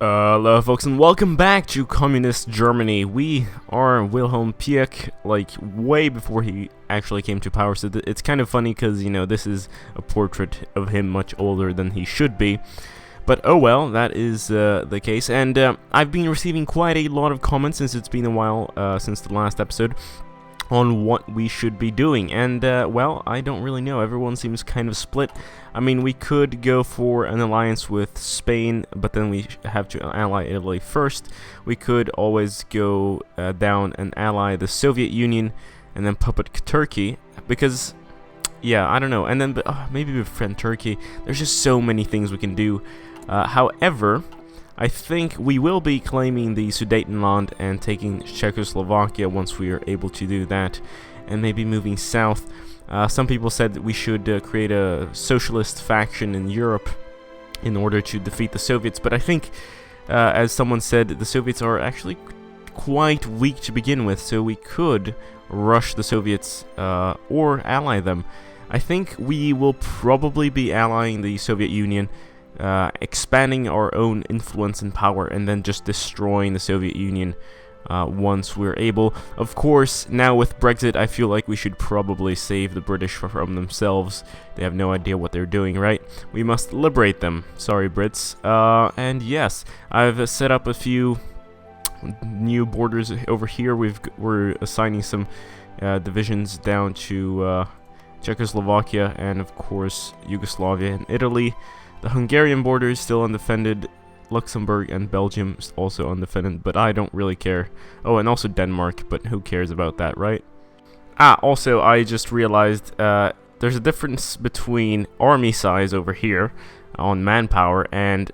Hello folks and welcome back to Communist Germany. We are Wilhelm Pieck, like way before he actually came to power, so it's kind of funny because, you know, this is a portrait of him much older than he should be. But oh well, that is the case, and I've been receiving quite a lot of comments since it's been a while since the last episode on what we should be doing, and well, I don't really know. Everyone seems kind of split. I mean, we could go for an alliance with Spain, but then we have to ally Italy first. We could always go down and ally the Soviet Union and then puppet Turkey, because yeah, I don't know, and then maybe befriend Turkey. There's just so many things we can do. However, I think we will be claiming the Sudetenland and taking Czechoslovakia once we are able to do that, and maybe moving south. Some people said that we should create a socialist faction in Europe in order to defeat the Soviets, but I think, as someone said, the Soviets are actually quite weak to begin with, so we could rush the Soviets or ally them. I think we will probably be allying the Soviet Union, expanding our own influence and power, and then just destroying the Soviet Union once we're able. Of course, now with Brexit, I feel like we should probably save the British from themselves. They have no idea what they're doing, right? We must liberate them. Sorry, Brits. And yes, I've set up a few new borders over here. We're assigning some divisions down to Czechoslovakia and, of course, Yugoslavia and Italy. The Hungarian border is still undefended. Luxembourg and Belgium is also undefended, but I don't really care. Oh, and also Denmark, but who cares about that, right? Also, I just realized there's a difference between army size over here on manpower and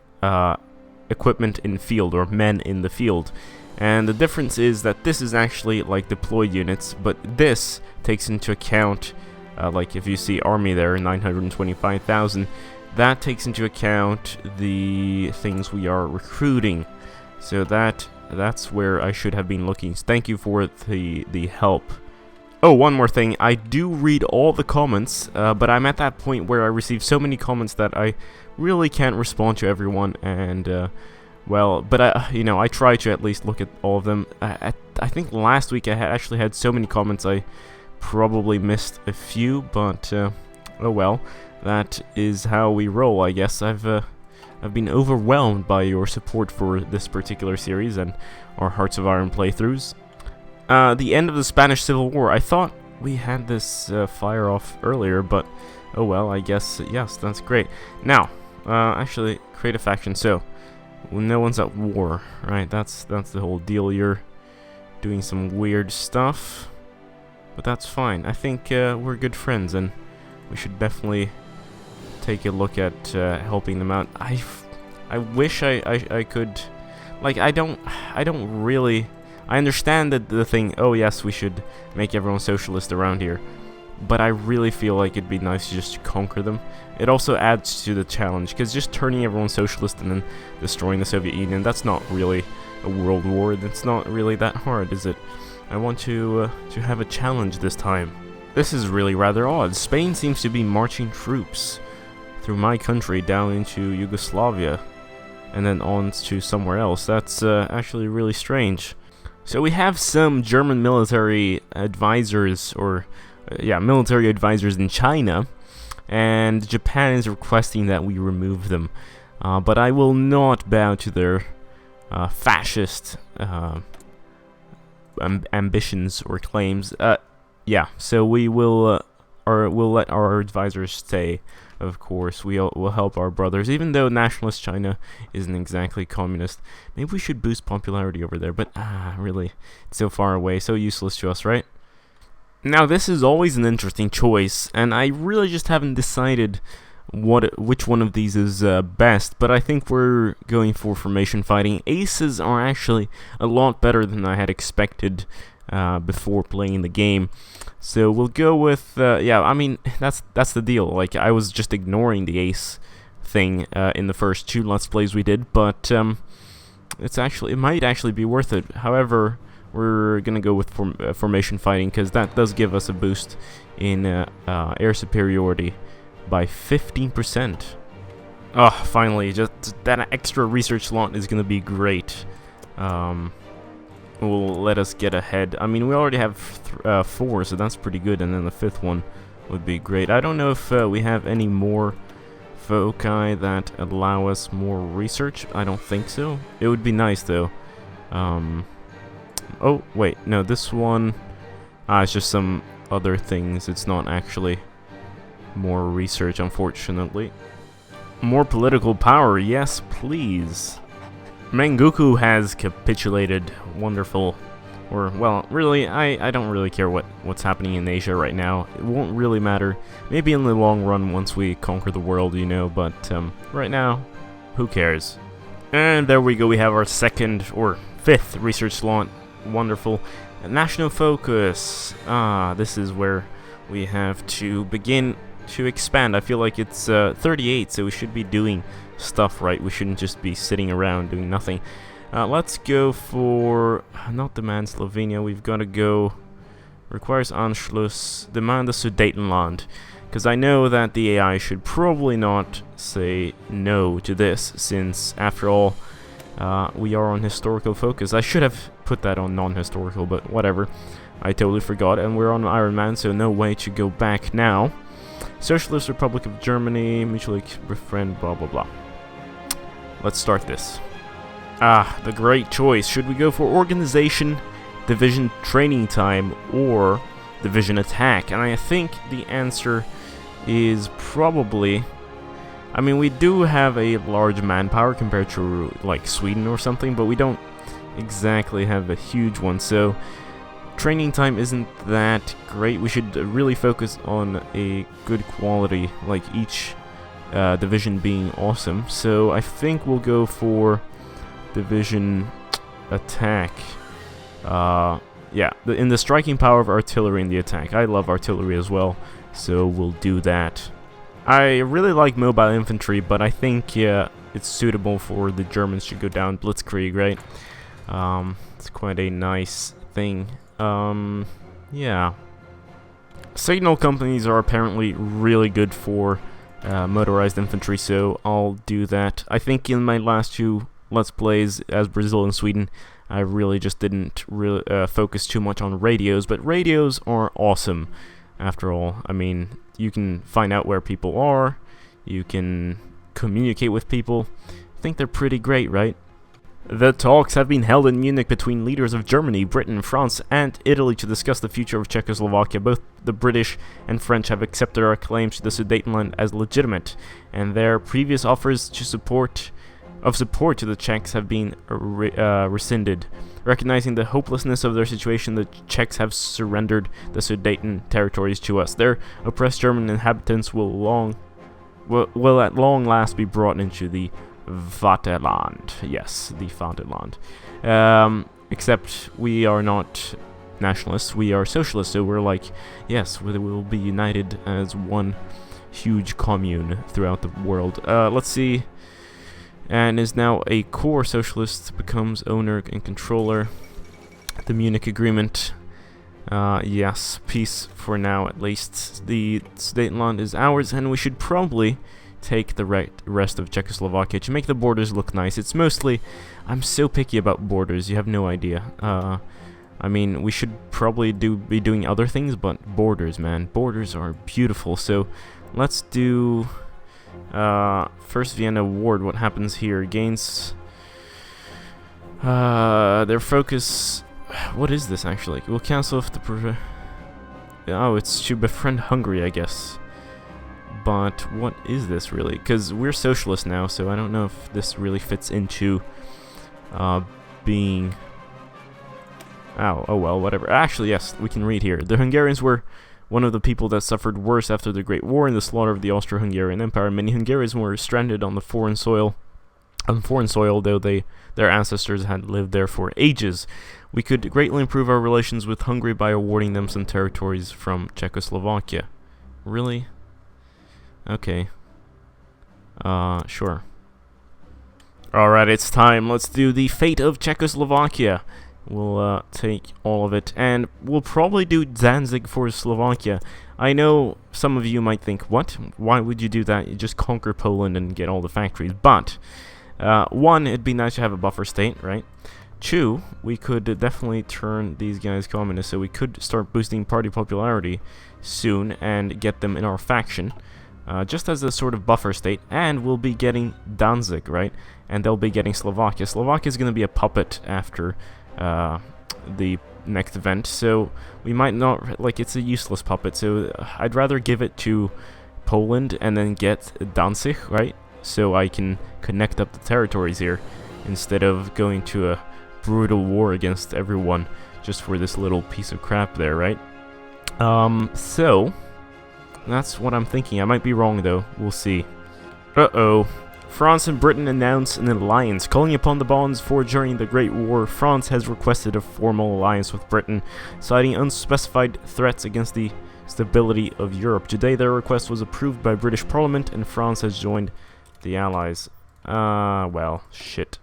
equipment in field, or men in the field. And the difference is that this is actually like deployed units, but this takes into account, like if you see army there, 925,000, that takes into account the things we are recruiting. So that's where I should have been looking. Thank you for the help. Oh, one more thing. I do read all the comments, but I'm at that point where I receive so many comments that I really can't respond to everyone. And well, but I try to at least look at all of them. I think last week I actually had so many comments I probably missed a few, but oh well. That is how we roll, I guess. I've been overwhelmed by your support for this particular series and our Hearts of Iron playthroughs. The end of the Spanish Civil War. I thought we had this fire off earlier, but oh well, I guess, yes, that's great. Now, actually, create a faction. So, no one's at war, right? That's the whole deal. You're doing some weird stuff, but that's fine. I think we're good friends, and we should definitely take a look at helping them out. I wish I could, like, I don't really, I understand that the thing, oh yes, we should make everyone socialist around here, but I really feel like it'd be nice just to conquer them. It also adds to the challenge, because just turning everyone socialist and then destroying the Soviet Union, that's not really a world war. That's not really that hard, is it? I want to have a challenge this time. This is really rather odd. Spain seems to be marching troops through my country down into Yugoslavia and then on to somewhere else. That's actually really strange. So we have some German military advisors, or military advisors in China, and Japan is requesting that we remove them. But I will not bow to their fascist ambitions or claims. Yeah, so we will we'll let our advisors stay. Of course, we'll help our brothers, even though nationalist China isn't exactly communist. Maybe we should boost popularity over there, but really, it's so far away, so useless to us, right? Now, this is always an interesting choice, and I really just haven't decided which one of these is best, but I think we're going for formation fighting. Aces are actually a lot better than I had expected before playing the game. So we'll go with, yeah, I mean, that's the deal. Like, I was just ignoring the ace thing in the first two Let's Plays we did, but it might actually be worth it. However, we're gonna go with formation fighting, because that does give us a boost in air superiority by 15%. Oh, finally, just that extra research slot is gonna be great. Will let us get ahead. I mean, we already have 4, so that's pretty good, and then the 5th one would be great. I don't know if we have any more foci that allow us more research. I don't think so. It would be nice, though. Oh, wait, no, this one... it's just some other things. It's not actually more research, unfortunately. More political power, yes, please. Mangoku has capitulated. Wonderful. Or, well, really, I don't really care what's happening in Asia right now. It won't really matter. Maybe in the long run once we conquer the world, you know, but right now, who cares? And there we go, we have our 2nd or 5th research slot. Wonderful. National focus. This is where we have to begin to expand. I feel like it's 38, so we should be doing stuff, right? We shouldn't just be sitting around doing nothing. Let's go for not demand Slovenia. We've got to go requires Anschluss, demand the Sudetenland, because I know that the AI should probably not say no to this, since after all we are on historical focus. I should have put that on non-historical, but whatever. I totally forgot, and we're on Iron Man, so no way to go back now. Socialist Republic of Germany, mutually befriend, blah blah blah. Let's start this. The great choice. Should we go for organization, division training time, or division attack? And I think the answer is probably... I mean, we do have a large manpower compared to, like, Sweden or something, but we don't exactly have a huge one, so training time isn't that great. We should really focus on a good quality, like each division being awesome. So I think we'll go for division attack. Yeah, in the striking power of artillery in the attack. I love artillery as well, so we'll do that. I really like mobile infantry, but I think it's suitable for the Germans to go down blitzkrieg, right? It's quite a nice thing. Yeah. Signal companies are apparently really good for motorized infantry, so I'll do that. I think in my last 2 Let's Plays as Brazil and Sweden, I really just didn't really focus too much on radios, but radios are awesome. After all, I mean, you can find out where people are, you can communicate with people. I think they're pretty great, right? The talks have been held in Munich between leaders of Germany, Britain, France, and Italy to discuss the future of Czechoslovakia. Both the British and French have accepted our claims to the Sudetenland as legitimate, and their previous offers to support to the Czechs have been rescinded. Recognizing the hopelessness of their situation, the Czechs have surrendered the Sudeten territories to us. Their oppressed German inhabitants will at long last be brought into the Vaterland. Yes, the Vaterland. Except we are not nationalists, we are socialists, so we're like, yes, we will be united as one huge commune throughout the world. Let's see. And is now a core socialist, becomes owner and controller. The Munich Agreement. Yes, peace for now at least. The Sudetenland is ours, and we should probably take the rest of Czechoslovakia to make the borders look nice. It's mostly... I'm so picky about borders, you have no idea. I mean, we should probably be doing other things, but borders, man. Borders are beautiful, so let's do... First Vienna Award, what happens here? Gains... their focus... What is this, actually? We'll cancel if the... Oh, it's to befriend Hungary, I guess. But what is this, really? Because we're socialists now, so I don't know if this really fits into being... Oh well, whatever. Actually, yes, we can read here. The Hungarians were one of the people that suffered worse after the Great War and the slaughter of the Austro-Hungarian Empire. Many Hungarians were stranded on foreign soil, though their ancestors had lived there for ages. We could greatly improve our relations with Hungary by awarding them some territories from Czechoslovakia. Really? Okay. Sure. Alright, it's time. Let's do the fate of Czechoslovakia. We'll take all of it, and we'll probably do Danzig for Slovakia. I know some of you might think, what? Why would you do that? You just conquer Poland and get all the factories. But, one, it'd be nice to have a buffer state, right? Two, we could definitely turn these guys communist, so we could start boosting party popularity soon and get them in our faction. Just as a sort of buffer state, and we'll be getting Danzig, right? And they'll be getting Slovakia. Slovakia is going to be a puppet after the next event, so we might not, like, it's a useless puppet, so I'd rather give it to Poland and then get Danzig, right? So I can connect up the territories here, instead of going to a brutal war against everyone just for this little piece of crap there, right? So that's what I'm thinking. I might be wrong, though. We'll see. Uh-oh. France and Britain announce an alliance. Calling upon the bonds forged during the Great War, France has requested a formal alliance with Britain, citing unspecified threats against the stability of Europe. Today, their request was approved by British Parliament, and France has joined the Allies. Well, shit.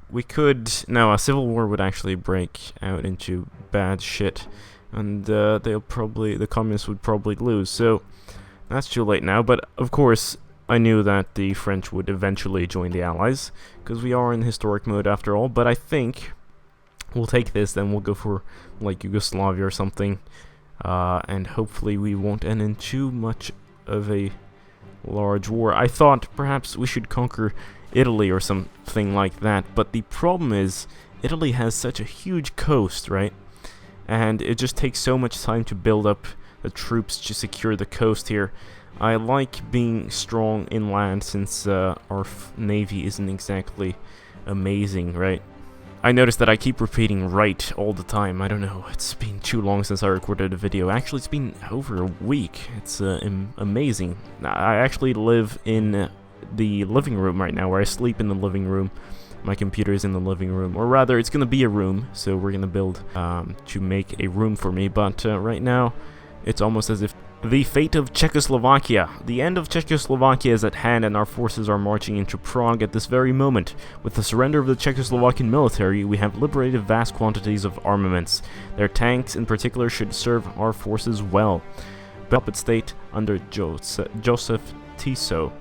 We could... No, a civil war would actually break out into bad shit, and the communists would probably lose, so that's too late now. But, of course, I knew that the French would eventually join the Allies, because we are in historic mode after all, but I think we'll take this, then we'll go for, like, Yugoslavia or something, and hopefully we won't end in too much of a large war. I thought perhaps we should conquer Italy or something like that, but the problem is, Italy has such a huge coast, right? And it just takes so much time to build up the troops to secure the coast here. I like being strong inland since our navy isn't exactly amazing, right? I noticed that I keep repeating right all the time. I don't know, it's been too long since I recorded a video. Actually, it's been over a week. It's amazing. I actually live in the living room right now, where I sleep in the living room. My computer is in the living room, or rather, it's going to be a room, so we're going to build to make a room for me, but right now, it's almost as if the fate of Czechoslovakia. The end of Czechoslovakia is at hand, and our forces are marching into Prague at this very moment. With the surrender of the Czechoslovakian military, we have liberated vast quantities of armaments. Their tanks, in particular, should serve our forces well. Puppet state under Joseph Tiso.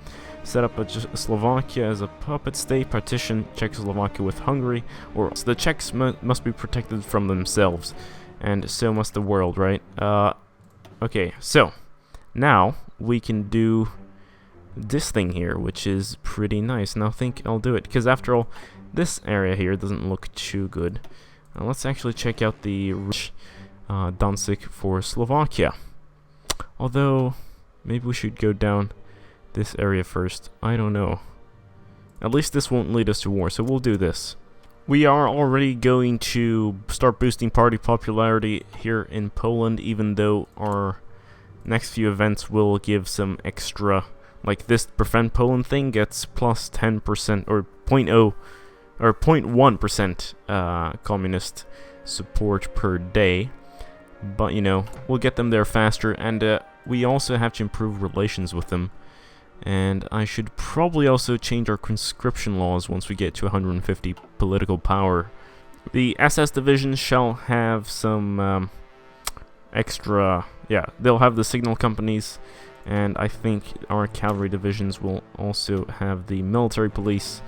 Set up Slovakia as a puppet state, partition Czechoslovakia with Hungary, or else the Czechs must be protected from themselves, and so must the world, right? Okay, so now we can do this thing here, which is pretty nice, and I think I'll do it, because after all, this area here doesn't look too good. Let's actually check out the Danzig for Slovakia. Although, maybe we should go down this area first. I don't know. At least this won't lead us to war, so we'll do this. We are already going to start boosting party popularity here in Poland, even though our next few events will give some extra, like this Befriend Poland thing gets plus 10% or 0.1% communist support per day. But, you know, we'll get them there faster, and we also have to improve relations with them. And I should probably also change our conscription laws once we get to 150 political power. The SS divisions shall have some extra... Yeah, they'll have the signal companies, and I think our cavalry divisions will also have the military police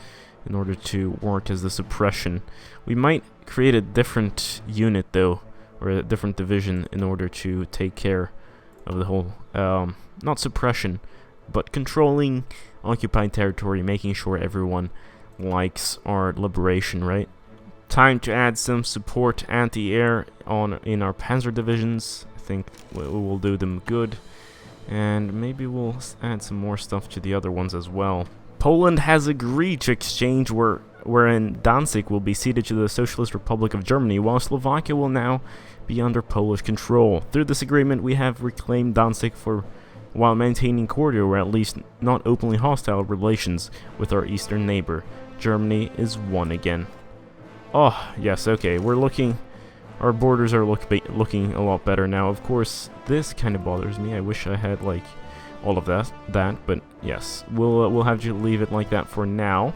in order to work as the suppression. We might create a different unit, though, or a different division in order to take care of the whole... not suppression, but controlling occupied territory, making sure everyone likes our liberation, right? Time to add some support anti-air in our panzer divisions. I think we will do them good. And maybe we'll add some more stuff to the other ones as well. Poland has agreed to exchange wherein Danzig will be ceded to the Socialist Republic of Germany, while Slovakia will now be under Polish control. Through this agreement, we have reclaimed Danzig while maintaining cordial, or at least not openly hostile, relations with our eastern neighbor. Germany is one again. Oh, yes, okay, our borders are looking a lot better now. Of course, this kind of bothers me. I wish I had, like, all of that, but yes, we'll have to leave it like that for now.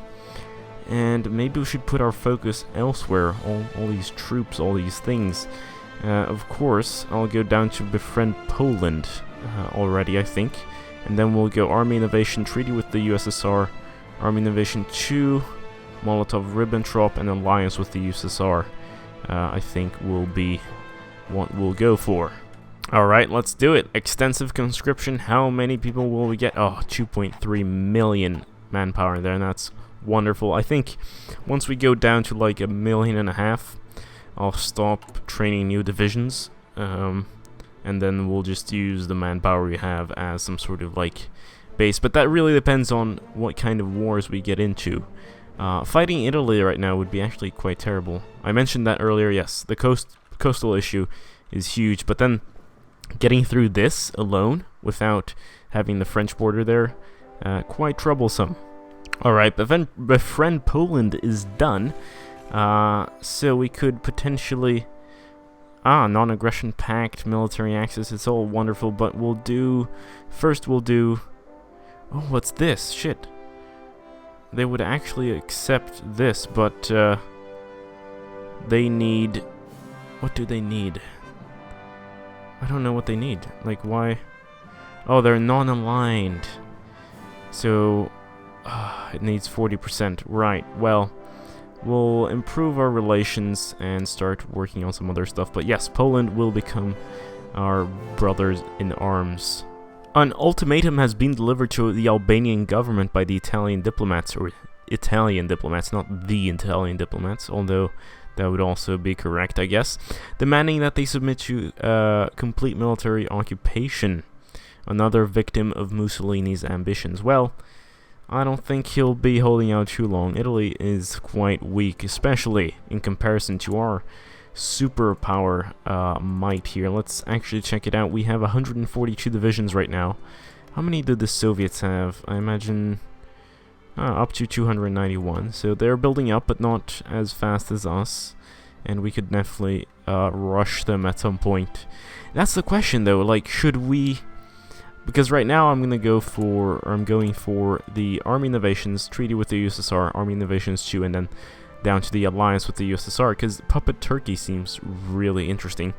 and maybe we should put our focus elsewhere. All these troops, all these things. Of course, I'll go down to befriend Poland already, I think. And then we'll go Army Innovation Treaty with the USSR, Army Innovation 2, Molotov-Ribbentrop, and alliance with the USSR, I think will be what we'll go for. Alright, let's do it. Extensive conscription. How many people will we get? Oh, 2.3 million manpower there, and that's wonderful. I think once we go down to like 1.5 million, I'll stop training new divisions, and then we'll just use the manpower we have as some sort of like base. But that really depends on what kind of wars we get into. Fighting Italy right now would be actually quite terrible. I mentioned that earlier, yes. The coastal issue is huge, but then getting through this alone without having the French border there, quite troublesome. Alright, befriend Poland is done. So we could potentially... non-aggression pact, military access, it's all wonderful, but we'll do... First we'll do... Oh, what's this? Shit. They would actually accept this, but they need... What do they need? I don't know what they need. Like, why? Oh, they're non-aligned. So, it needs 40%. Right, well, we'll improve our relations and start working on some other stuff. But yes, Poland will become our brothers in arms. An ultimatum has been delivered to the Albanian government by the Italian diplomats, or Italian diplomats, not the Italian diplomats, although that would also be correct, I guess, demanding that they submit to complete military occupation, another victim of Mussolini's ambitions. Well, I don't think he'll be holding out too long. Italy is quite weak, especially in comparison to our superpower might here. Let's actually check it out. We have 142 divisions right now. How many did the Soviets have? I imagine up to 291. So they're building up, but not as fast as us. And we could definitely rush them at some point. That's the question, though. Like, should we... Because right now I'm going for the Army Innovations Treaty with the USSR, Army Innovations 2, and then down to the alliance with the USSR, because Puppet Turkey seems really interesting.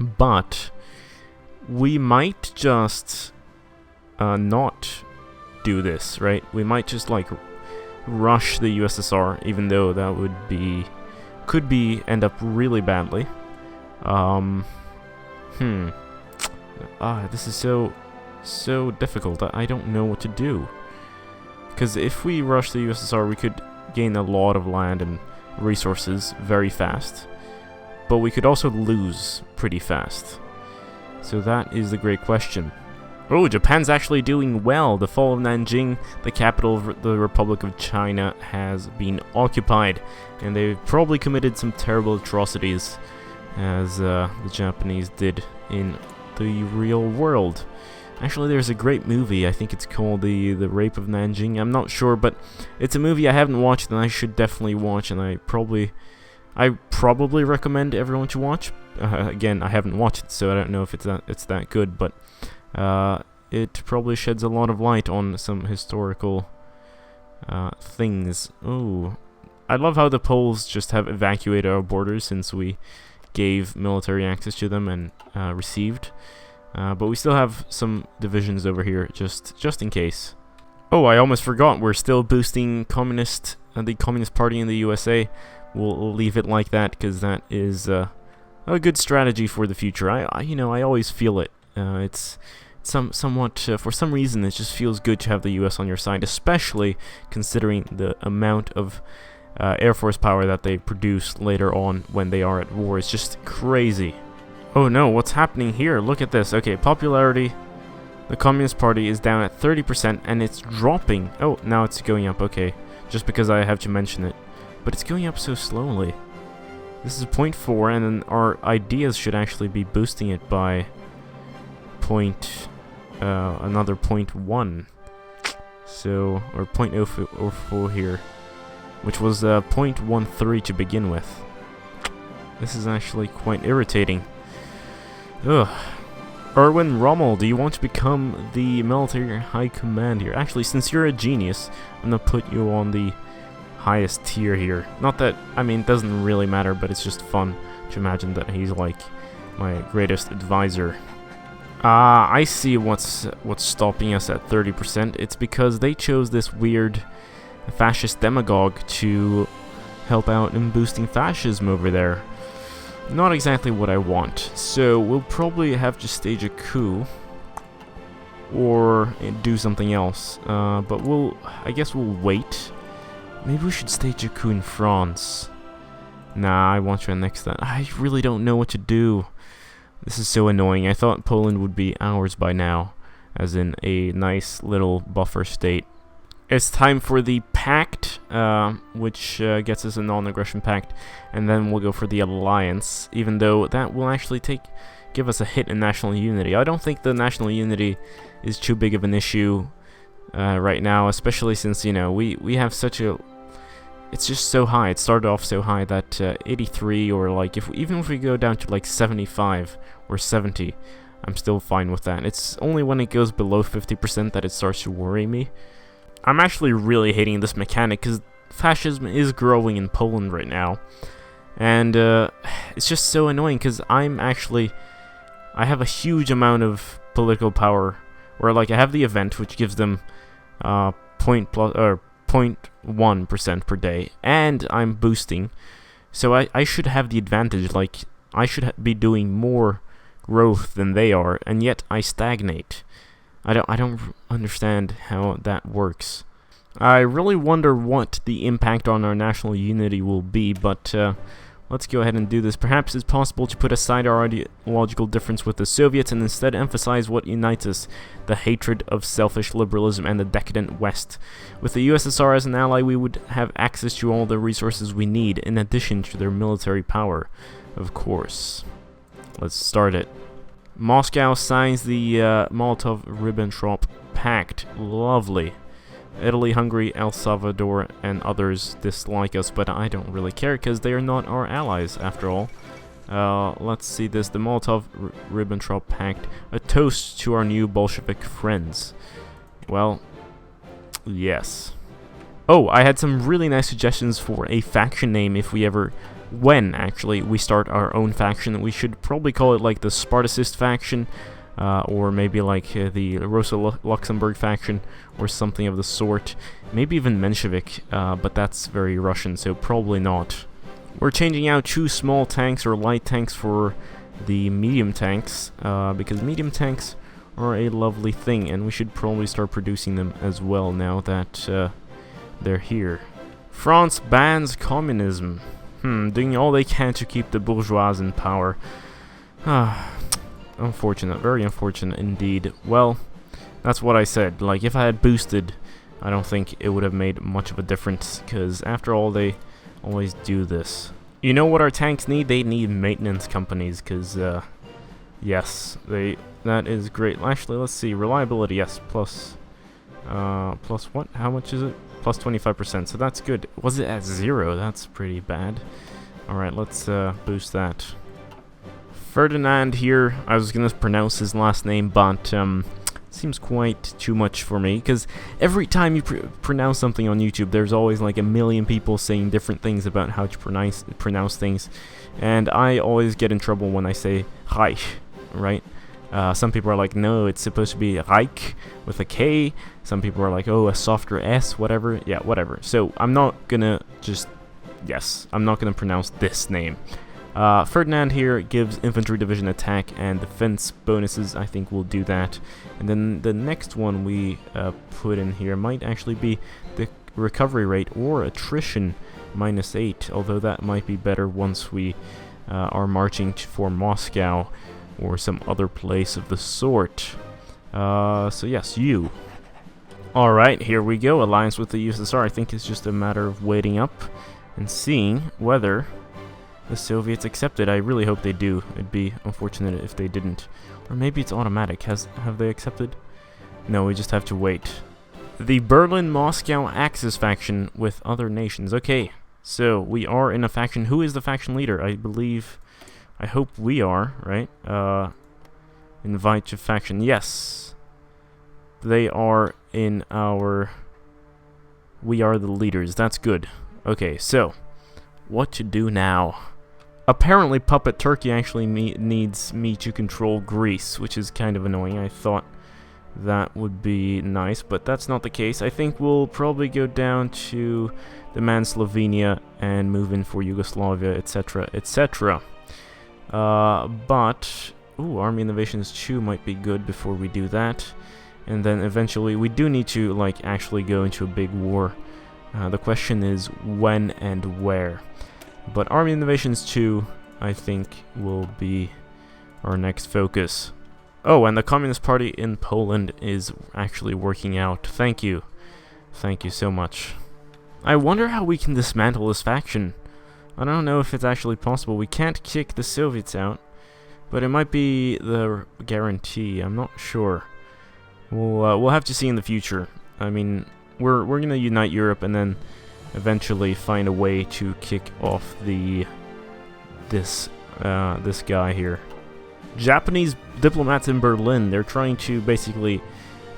But we might just not do this, right? We might just like rush the USSR, even though that would be end up really badly. This is so difficult. I don't know what to do, because if we rush the USSR, we could gain a lot of land and resources very fast, but we could also lose pretty fast. So that is the great question. Oh, Japan's actually doing well. The fall of Nanjing, the capital of the Republic of China, has been occupied, and they've probably committed some terrible atrocities, as the Japanese did in the real world. Actually, there's a great movie, I think it's called The Rape of Nanjing. I'm not sure, but it's a movie I haven't watched and I should definitely watch, and I probably recommend everyone to watch. Again, I haven't watched it, so I don't know if it's that good, but it probably sheds a lot of light on some historical things. Oh, I love how the Poles just have evacuated our borders since we gave military access to them and received. But we still have some divisions over here, just in case. Oh, I almost forgot. We're still boosting the Communist Party in the USA. We'll leave it like that, because that is a good strategy for the future. I always feel it. It's somewhat for some reason it just feels good to have the US on your side, especially considering the amount of air force power that they produce later on when they are at war. It's just crazy. Oh no, what's happening here? Look at this. Okay, popularity. The Communist Party is down at 30% and it's dropping. Oh, now it's going up. Okay, just because I have to mention it. But it's going up so slowly. This is 0.4, and then our ideas should actually be boosting it by another 0.1. So, or 0.04 here, which was 0.13 to begin with. This is actually quite irritating. Ugh. Erwin Rommel, do you want to become the military high command here? Actually, since you're a genius, I'm gonna put you on the highest tier here. Not that, I mean, it doesn't really matter, but it's just fun to imagine that he's like my greatest advisor. I see what's stopping us at 30%. It's because they chose this weird fascist demagogue to help out in boosting fascism over there. Not exactly what I want. So we'll probably have to stage a coup or do something else. But I guess we'll wait. Maybe we should stage a coup in France. Nah, I want to annex that. I really don't know what to do. This is so annoying. I thought Poland would be ours by now, as in a nice little buffer state. It's time for the pact, which gets us a non-aggression pact, and then we'll go for the alliance, even though that will actually give us a hit in national unity. I don't think the national unity is too big of an issue right now, especially since, you know, we have such a... It's just so high. It started off so high that 83, or like even if we go down to like 75 or 70, I'm still fine with that. It's only when it goes below 50% that it starts to worry me. I'm actually really hating this mechanic because fascism is growing in Poland right now, and it's just so annoying because I have a huge amount of political power, where like I have the event which gives them 0.1% per day, and I'm boosting, so I should have the advantage. Like I should be doing more growth than they are, and yet I stagnate. I don't understand how that works. I really wonder what the impact on our national unity will be, but let's go ahead and do this. Perhaps it's possible to put aside our ideological difference with the Soviets and instead emphasize what unites us: the hatred of selfish liberalism and the decadent West. With the USSR as an ally, we would have access to all the resources we need, in addition to their military power, of course. Let's start it. Moscow signs the Molotov-Ribbentrop Pact. Lovely. Italy, Hungary, El Salvador, and others dislike us, but I don't really care because they are not our allies, after all. Let's see this. The Molotov-Ribbentrop Pact. A toast to our new Bolshevik friends. Well, yes. Oh, I had some really nice suggestions for a faction name if we ever... When, actually, we start our own faction. We should probably call it, like, the Spartacist faction, or maybe, like, the Rosa Luxemburg faction, or something of the sort. Maybe even Menshevik, but that's very Russian, so probably not. We're changing out 2 small tanks or light tanks for the medium tanks, because medium tanks are a lovely thing, and we should probably start producing them as well now that they're here. France bans communism. Doing all they can to keep the bourgeois in power. Unfortunate, very unfortunate indeed. Well, that's what I said. Like, if I had boosted, I don't think it would have made much of a difference, because after all, they always do this. You know what our tanks need? They need maintenance companies, because, yes, that is great. Actually, let's see, reliability, yes, plus what? How much is it? Plus 25%, so that's good. Was it at 0? That's pretty bad. Alright, let's boost that. Ferdinand here. I was gonna pronounce his last name, but seems quite too much for me, because every time you pronounce something on YouTube, there's always like a million people saying different things about how to pronounce things, and I always get in trouble when I say Reich, right? Some people are like, no, it's supposed to be Reich with a K. Some people are like, oh, a softer S, whatever. Yeah, whatever. So I'm not gonna I'm not gonna pronounce this name. Ferdinand here gives infantry division attack and defense bonuses. I think we'll do that. And then the next one we put in here might actually be the recovery rate or attrition -8, although that might be better once we are marching for Moscow or some other place of the sort. So yes, you. Alright, here we go. Alliance with the USSR. I think it's just a matter of waiting up and seeing whether the Soviets accept it. I really hope they do. It'd be unfortunate if they didn't. Or maybe it's automatic. Have they accepted? No, we just have to wait. The Berlin-Moscow Axis faction with other nations. Okay, so we are in a faction. Who is the faction leader? I hope we are, right? Invite to faction. Yes. They are in our... We are the leaders. That's good. Okay, so what to do now? Apparently Puppet Turkey actually needs me to control Greece, which is kind of annoying. I thought that would be nice, but that's not the case. I think we'll probably go down to demand Slovenia and move in for Yugoslavia, etc., etc. But Army Innovations 2 might be good before we do that. And then eventually we do need to like actually go into a big war. The question is when and where. But Army Innovations 2, I think, will be our next focus. Oh, and the Communist Party in Poland is actually working out. Thank you. Thank you so much. I wonder how we can dismantle this faction. I don't know if it's actually possible. We can't kick the Soviets out, but it might be the guarantee. I'm not sure. We'll have to see in the future. I mean, we're gonna unite Europe and then eventually find a way to kick off this guy here. Japanese diplomats in Berlin, they're trying to basically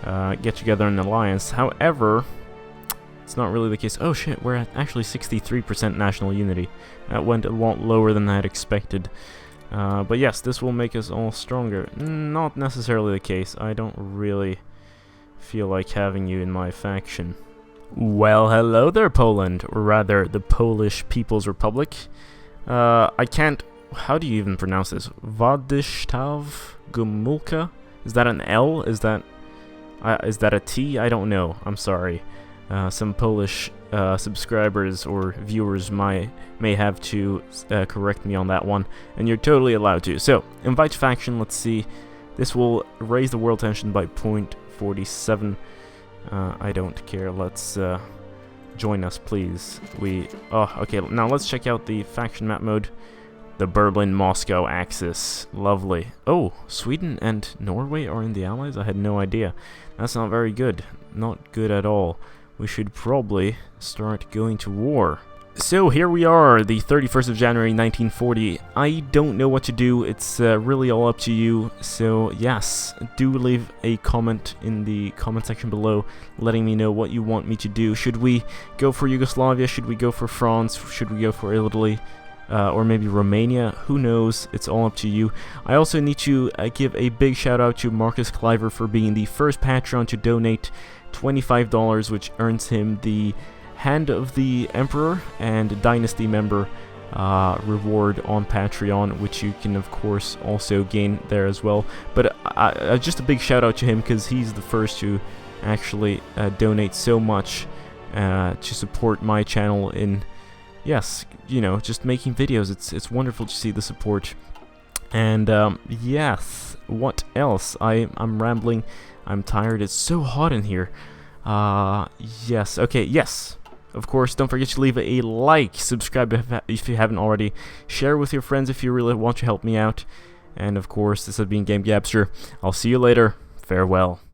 get together an alliance. However, it's not really the case. Oh shit, we're at actually 63% national unity. That went a lot lower than I had expected. But yes, this will make us all stronger. Not necessarily the case. I don't really feel like having you in my faction. Well, hello there, Poland, or rather, the Polish People's Republic. I can't... How do you even pronounce this? Władysław Gomulka? Is that an L? Is that a T? I don't know. I'm sorry. Some Polish subscribers or viewers may have to correct me on that one, and you're totally allowed to. So, invite faction, let's see. This will raise the world tension by 0.47. I don't care. Let's join us, please. Okay, now let's check out the faction map mode. The Berlin-Moscow axis. Lovely. Oh, Sweden and Norway are in the Allies? I had no idea. That's not very good. Not good at all. We should probably start going to war. So here we are, the 31st of January 1940. I don't know what to do. It's really all up to you. So yes, do leave a comment in the comment section below letting me know what you want me to do. Should we go for Yugoslavia? Should we go for France? Should we go for Italy? Or maybe Romania, who knows, it's all up to you. I also need to give a big shout out to Marcus Cliver for being the first Patreon to donate $25, which earns him the Hand of the Emperor and Dynasty member reward on Patreon, which you can of course also gain there as well. But just a big shout out to him because he's the first to actually donate so much to support my channel in... Yes, you know, just making videos. It's wonderful to see the support. And yes, what else? I'm rambling. I'm tired. It's so hot in here. Yes. Okay. Yes. Of course, don't forget to leave a like, subscribe if you haven't already, share with your friends if you really want to help me out. And of course, this has been GameGabster. I'll see you later. Farewell.